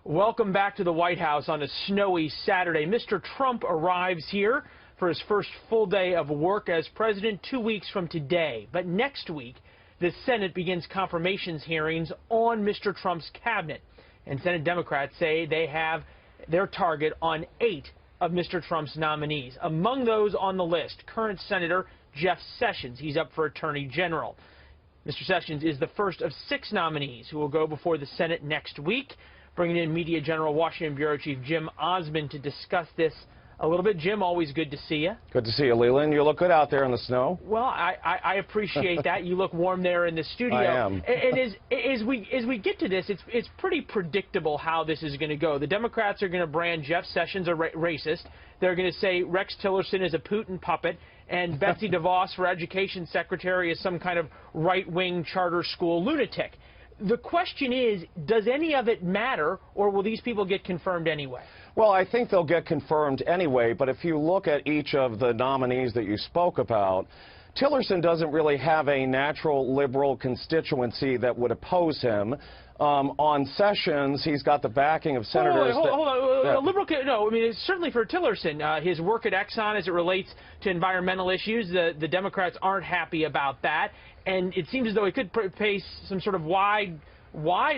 Welcome back to the White House on a snowy Saturday. Mr. Trump arrives here for his first full day of work as president 2 weeks from today. But next week, the Senate begins confirmations hearings on Mr. Trump's cabinet. And Senate Democrats say they have their target on 8 of Mr. Trump's nominees. Among those on the list, current Senator Jeff Sessions. He's up for Attorney General. Mr. Sessions is the first of 6 nominees who will go before the Senate next week. Bringing in Media General Washington Bureau Chief Jim Osmond to discuss this a little bit. Jim, always good to see you. Good to see you, Leland. You look good out there in the snow. Well, I appreciate that. You look warm there in the studio. I am. And as we get to this, it's pretty predictable how this is going to go. The Democrats are going to brand Jeff Sessions a racist. They're going to say Rex Tillerson is a Putin puppet, and Betsy DeVos for Education Secretary is some kind of right-wing charter school lunatic. The question is, does any of it matter, or will these people get confirmed anyway? Well, I think they'll get confirmed anyway, but if you look at each of the nominees that you spoke about, Tillerson doesn't really have a natural liberal constituency that would oppose him. On Sessions, he's got the backing of senators. Hold on. Liberal, no, I mean, it's certainly for Tillerson. His work at Exxon as it relates to environmental issues, the Democrats aren't happy about that. And it seems as though he could face some sort of wide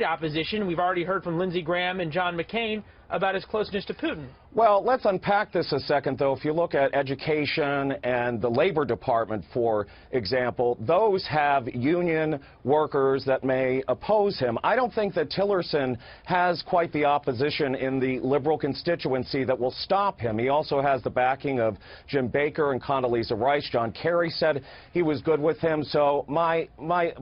opposition. We've already heard from Lindsey Graham and John McCain about his closeness to Putin. Well, let's unpack this a second, though. If you look at education and the Labor Department, for example, those have union workers that may oppose him. I don't think that Tillerson has quite the opposition in the liberal constituency that will stop him. He also has the backing of Jim Baker and Condoleezza Rice. John Kerry said he was good with him. So my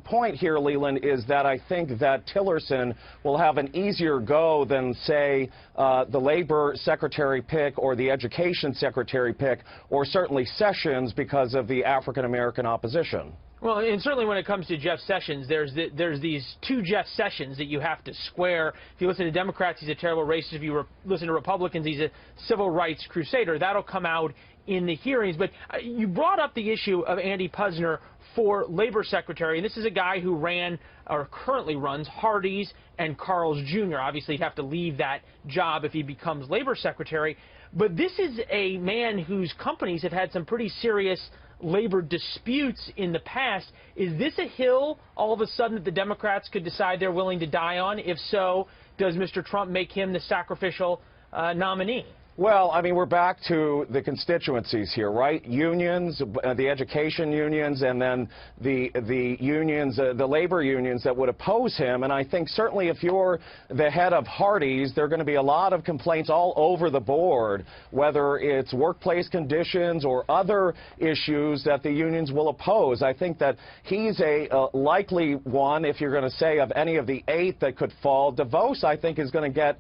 point here, Leland, is that I think that Tillerson will have an easier go than, say, the Labor Secretary pick or the Education Secretary pick, or certainly Sessions, because of the African-American opposition. Well, and certainly when it comes to Jeff Sessions, there's these 2 Jeff Sessions that you have to square. If you listen to Democrats, he's a terrible racist. If you listen to Republicans, he's a civil rights crusader. That'll come out in the hearings. But you brought up the issue of Andy Puzder for Labor Secretary, and this is a guy who ran or currently runs Hardee's and Carl's Jr. Obviously, he'd have to leave that job if he becomes Labor Secretary. But this is a man whose companies have had some pretty serious labor disputes in the past. Is this a hill all of a sudden that the Democrats could decide they're willing to die on? If so, does Mr. Trump make him the sacrificial nominee? Well, I mean, we're back to the constituencies here, right? Unions, the education unions, and then the unions, the labor unions that would oppose him. And I think certainly if you're the head of Hardee's, there are going to be a lot of complaints all over the board, whether it's workplace conditions or other issues that the unions will oppose. I think that he's a likely one, if you're going to say, of any of the 8 that could fall. DeVos, I think, is going to get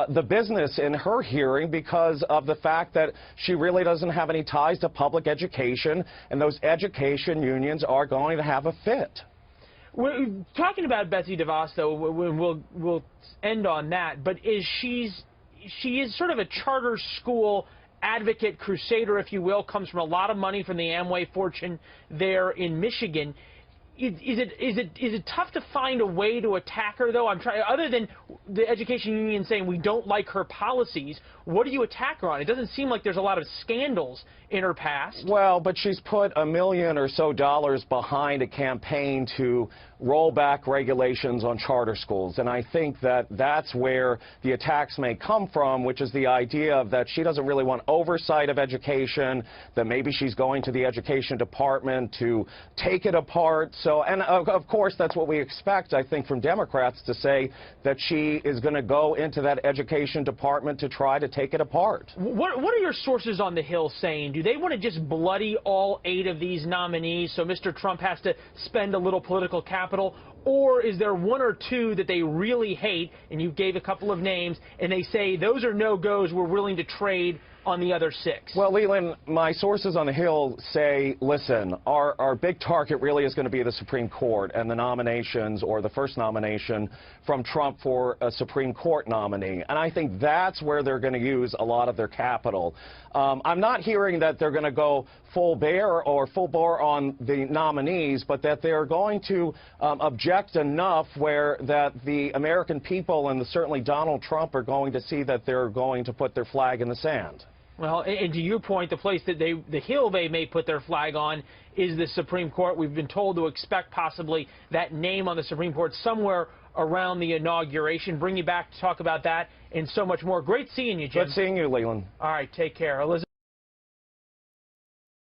the business in her hearing because of the fact that she really doesn't have any ties to public education, and those education unions are going to have a fit. We're talking about Betsy DeVos, though, we'll end on that, but she is sort of a charter school advocate, crusader, if you will, comes from a lot of money from the Amway fortune there in Michigan. Is it tough to find a way to attack her, though? Other than the education union saying we don't like her policies, what do you attack her on? It doesn't seem like there's a lot of scandals in her past. Well, but she's put $1 million or so behind a campaign to roll back regulations on charter schools. And I think that that's where the attacks may come from, which is the idea of that she doesn't really want oversight of education, that maybe she's going to the education department to take it apart. So, and of course, that's what we expect, I think, from Democrats, to say that she is going to go into that education department to try to take it apart. What are your sources on the Hill saying? Do they want to just bloody all 8 of these nominees so Mr. Trump has to spend a little political capital? Or is there 1 or 2 that they really hate, and you gave a couple of names, and they say those are no-goes, we're willing to trade on the other 6? Well, Leland, my sources on the Hill say, listen, our big target really is going to be the Supreme Court and the nominations, or the first nomination from Trump for a Supreme Court nominee. And I think that's where they're going to use a lot of their capital. I'm not hearing that they're going to go full bear or full bore on the nominees, but that they're going to object enough where that the American people and certainly Donald Trump are going to see that they're going to put their flag in the sand. Well, and to your point, the place that the hill they may put their flag on is the Supreme Court. We've been told to expect possibly that name on the Supreme Court somewhere around the inauguration. Bring you back to talk about that and so much more. Great seeing you, Jim. Good seeing you, Leland. All right, take care. Elizabeth.